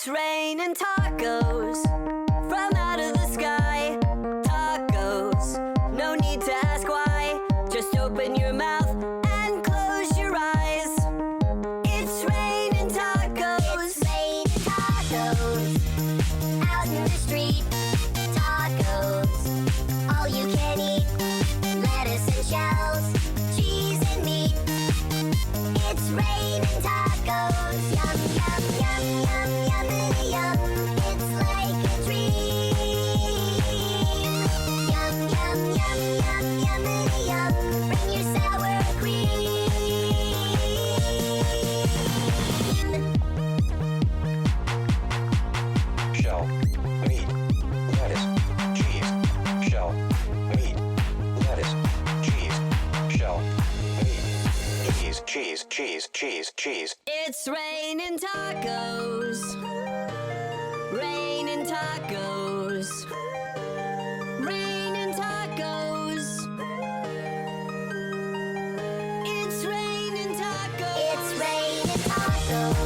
It's raining tacos from out of the sky. Tacos, no need to ask why. Just open your mouth and close your eyes. It's raining tacos. It's raining tacos out in the street. Tacos, all you can eat. Lettuce and shells, cheese and meat. It's raining tacos. Yum, yum, yum, yum, yummity yum. It's like a dream. Yum, yum, yum, yum, yummity yum. Bring your sour cream. Shell, meat, lettuce, cheese. Shell, meat, lettuce, cheese. Shell, meat, cheese, cheese, cheese, cheese. It's raining tacos. Raining tacos. Raining tacos. It's raining tacos. It's raining tacos.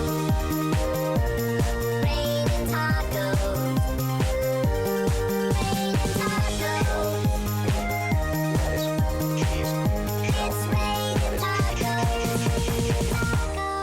Raining tacos. Raining tacos. Lettuce, cheese. It's raining tacos. Tacos.